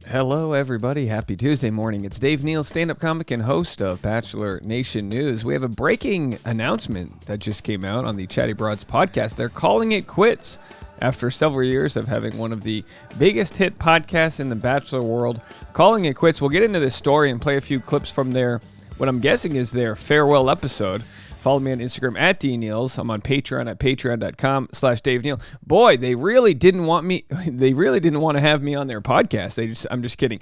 Hello, everybody. Happy Tuesday morning. It's Dave Neal, stand-up comic and host of Bachelor Nation News. We have a breaking announcement that just came out on the Chatty podcast. They're calling it quits after several years of having one of the biggest hit podcasts in the Bachelor world. Calling it quits. We'll get into this story and play a few clips from their, what I'm guessing is their farewell episode. Follow me on Instagram at DNeals. I'm on Patreon at patreon.com/Dave Neal. Boy, they really didn't want me. They really didn't want to have me on their podcast. I'm just kidding.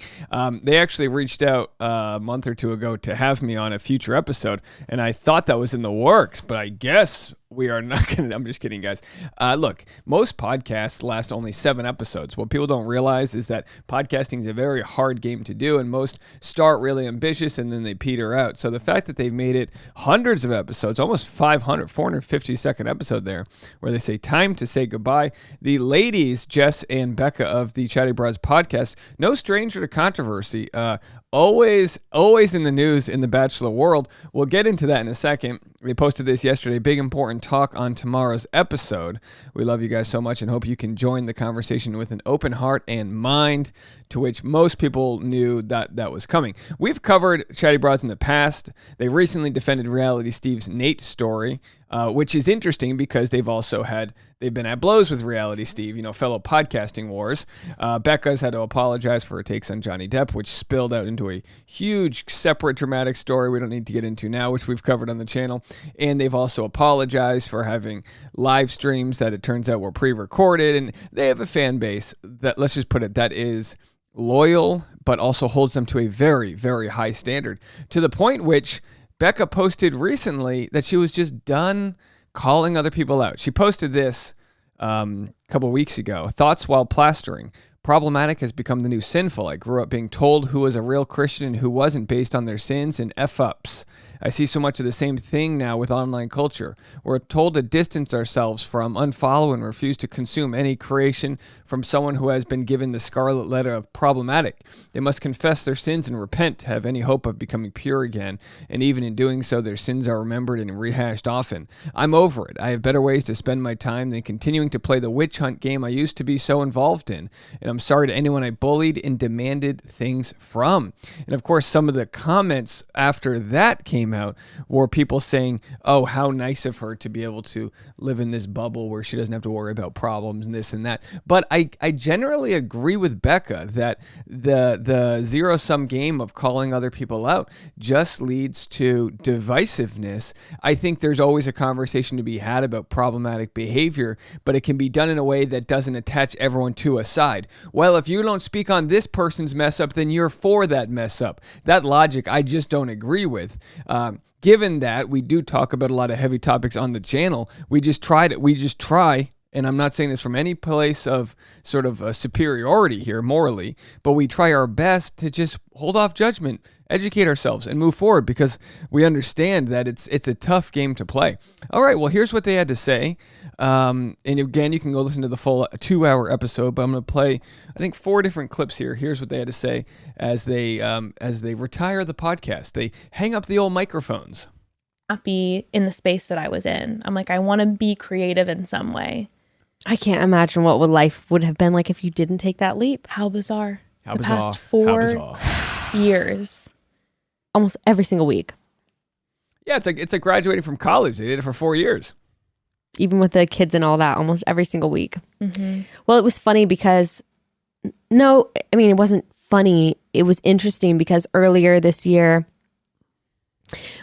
They actually reached out a month or two ago to have me on a future episode, and I thought that was in the works, but I guess we are not going to. I'm just kidding, guys. Look, most podcasts last only 7 episodes. What people don't realize is that podcasting is a very hard game to do, and most start really ambitious and then they peter out. So the fact that they've made it hundreds of episodes, almost 500, 450-second episode there, where they say time to say goodbye. The ladies, Jess and Becca of the Chatty Broads podcast, no stranger to controversy. Always in the news in the Bachelor world. We'll get into that in a second. We posted this yesterday. Big important talk on tomorrow's episode. We love you guys so much and hope you can join the conversation with an open heart and mind, to which most people knew that was coming. We've covered Chatty Broads in the past. They recently defended Reality Steve's Nate story, which is interesting because they've been at blows with Reality Steve, fellow podcasting wars. Becca's had to apologize for her takes on Johnny Depp, which spilled out into a huge separate dramatic story we don't need to get into now, which we've covered on the channel. And they've also apologized for having live streams that it turns out were pre-recorded. And they have a fan base that, let's just put it, that is loyal, but also holds them to a very, very high standard, to the point which Becca posted recently that she was just done calling other people out. She posted this a couple of weeks ago. Thoughts while plastering. Problematic has become the new sinful. I grew up being told who was a real Christian and who wasn't based on their sins and F-ups. I see so much of the same thing now with online culture. We're told to distance ourselves from, unfollow, and refuse to consume any creation from someone who has been given the scarlet letter of problematic. They must confess their sins and repent to have any hope of becoming pure again. And even in doing so, their sins are remembered and rehashed often. I'm over it. I have better ways to spend my time than continuing to play the witch hunt game I used to be so involved in. And I'm sorry to anyone I bullied and demanded things from. And of course, some of the comments after that came out were people saying, oh, how nice of her to be able to live in this bubble where she doesn't have to worry about problems and this and that. But I generally agree with Becca that the zero-sum game of calling other people out just leads to divisiveness. I think there's always a conversation to be had about problematic behavior, but it can be done in a way that doesn't attach everyone to a side. Well, if you don't speak on this person's mess up, then you're for that mess up. That logic I just don't agree with. Given that we do talk about a lot of heavy topics on the channel, we just try, and I'm not saying this from any place of sort of superiority here morally, but we try our best to just hold off judgment, educate ourselves, and move forward because we understand that it's a tough game to play. All right, well, here's what they had to say. And again, you can go listen to the full 2-hour episode, but I'm going to play, I think, 4 different clips here. Here's what they had to say as they retire the podcast. They hang up the old microphones. Happy in the space that I was in. I'm like, I want to be creative in some way. I can't imagine what life would have been like if you didn't take that leap. How bizarre. How the bizarre. past 4 How bizarre. years. Almost every single week. Yeah, it's like graduating from college. They did it for 4 years. Even with the kids and all that, almost every single week. Mm-hmm. Well, it was funny because, it wasn't funny. It was interesting because earlier this year,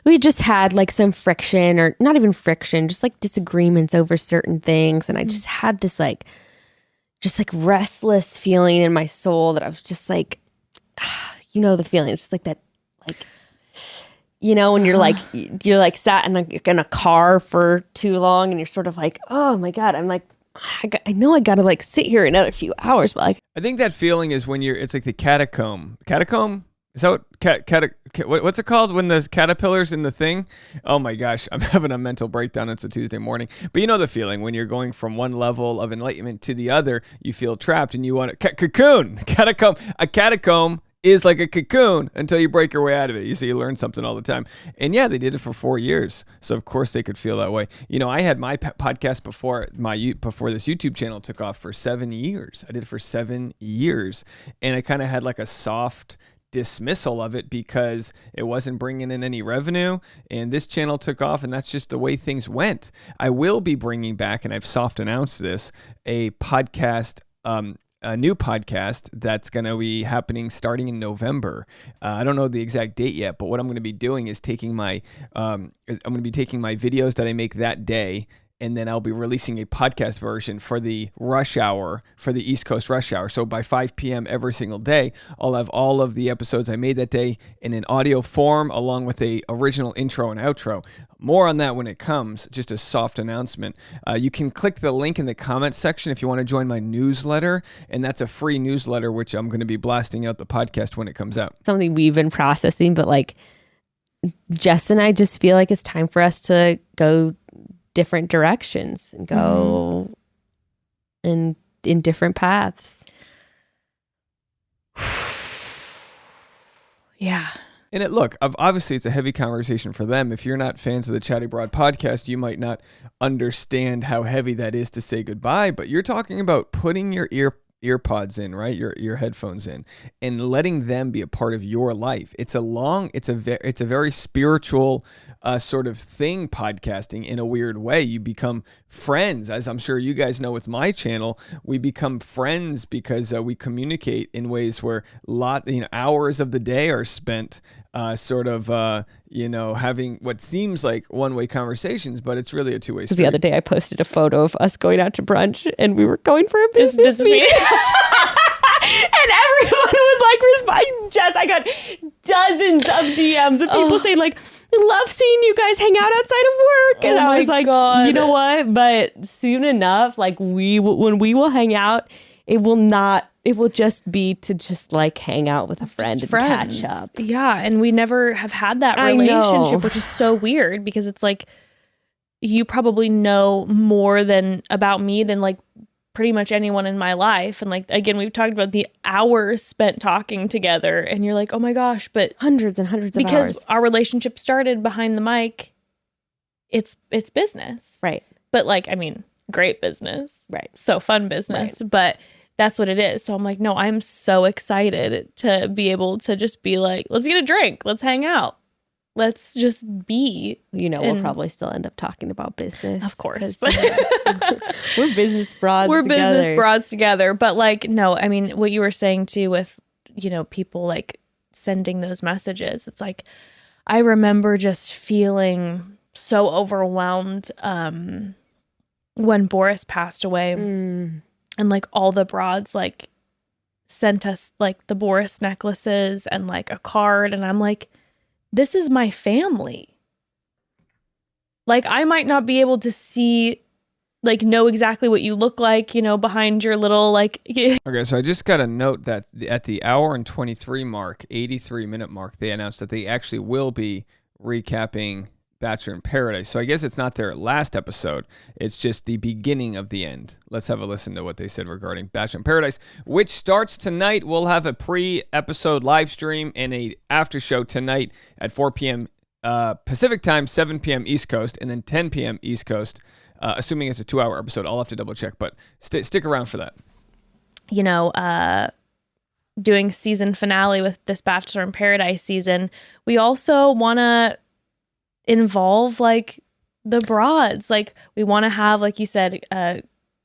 we just had like some friction, or not even friction, just like disagreements over certain things. And I just had this just restless feeling in my soul that I was just like, the feeling. It's just like that, when you're sat in a car for too long and you're sort of like, oh my God, I'm like, I know I gotta sit here another few hours, but I think that feeling is when it's like the catacomb. Catacomb? Is that what, what's it called when the caterpillars in the thing? Oh my gosh, I'm having a mental breakdown. It's a Tuesday morning. But you know the feeling when you're going from one level of enlightenment to the other, you feel trapped and you want to cocoon. Catacomb. A catacomb is like a cocoon until you break your way out of it. You see, you learn something all the time. And yeah, they did it for 4 years. So of course they could feel that way. You know, I had my podcast before this YouTube channel took off for 7 years. I did it for 7 years. And I kind of had like a soft dismissal of it because it wasn't bringing in any revenue, and this channel took off, and that's just the way things went. I will be bringing back, and I've soft announced this, a podcast, a new podcast that's going to be happening starting in November. I don't know the exact date yet, but what I'm going to be doing is taking my videos that I make that day, and then I'll be releasing a podcast version for the rush hour, for the East Coast rush hour. So by 5 p.m. every single day, I'll have all of the episodes I made that day in an audio form, along with a original intro and outro. More on that when it comes, just a soft announcement. You can click the link in the comments section if you want to join my newsletter, and that's a free newsletter, which I'm going to be blasting out the podcast when it comes out. Something we've been processing, but like Jess and I just feel like it's time for us to go different directions and go in different paths. Yeah. And obviously it's a heavy conversation for them. If you're not fans of the Chatty Broad podcast, you might not understand how heavy that is to say goodbye, but you're talking about putting your earpods in, right? Your headphones in, and letting them be a part of your life. It's a very spiritual sort of thing, podcasting, in a weird way. You become friends, as I'm sure you guys know with my channel. We become friends because we communicate in ways where hours of the day are spent having what seems like one-way conversations, but it's really a two-way street. The other day I posted a photo of us going out to brunch, and we were going for a business meeting. And everyone was like responding. Jess, I got dozens of DMs of people saying like, I love seeing you guys hang out outside of work. And I was like, God. You know what? But soon enough, like when we will hang out, it will just be to just like hang out with a friend and catch up. Yeah. And we never have had that relationship, which is so weird because it's like, you probably know more about me than like pretty much anyone in my life. And like, again, we've talked about the hours spent talking together, and you're like, oh my gosh, but hundreds and hundreds of hours. Because our relationship started behind the mic, it's business. Right. But like, I mean, great business. Right. So fun business. Right. But that's what it is. So I'm like, no, I'm so excited to be able to just be like, let's get a drink. Let's hang out. Let's just be. We'll probably still end up talking about business. Of course. But we're business broads We're together. business broads together. But like, no, I mean, what you were saying too with, people like sending those messages. It's like, I remember just feeling so overwhelmed when Boris passed away. And like all the broads like sent us like the Boris necklaces and like a card. And I'm like, this is my family. Like, I might not be able to know exactly what you look like, behind your little like. Okay, so I just got a note that at the hour and 23 mark, 83-minute mark, they announced that they actually will be recapping Bachelor in Paradise. So I guess it's not their last episode. It's just the beginning of the end. Let's have a listen to what they said regarding Bachelor in Paradise, which starts tonight. We'll have a pre-episode live stream and a after show tonight at 4 p.m. Pacific time, 7 p.m. East Coast, and then 10 p.m. East Coast, assuming it's a 2-hour episode. I'll have to double check, but stick around for that. Doing season finale with this Bachelor in Paradise season, we also want to involve like the broads. Like, we want to have, like you said,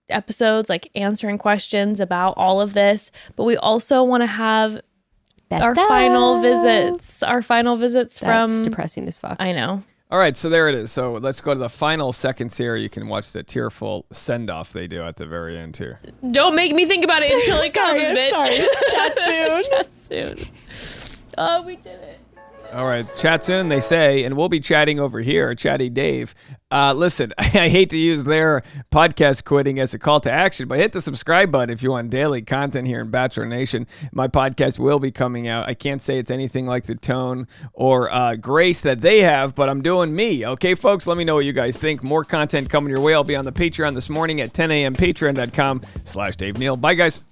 episodes like answering questions about all of this, but we also want to have our final visits. That's from depressing as fuck. I know. All right, so there it is. So let's go to the final seconds here. You can watch the tearful send-off they do at the very end here. Don't make me think about it until it comes, bitch. Sorry. Chat soon. Oh, we did it. All right, chat soon, they say, and we'll be chatting over here, Chatty Dave. Listen, I hate to use their podcast quitting as a call to action, but hit the subscribe button if you want daily content here in Bachelor Nation. My podcast will be coming out. I can't say it's anything like the tone or grace that they have, but I'm doing me. Okay, folks, let me know what you guys think. More content coming your way. I'll be on the Patreon this morning at 10 a.m. Patreon.com/Dave Neal. Bye, guys.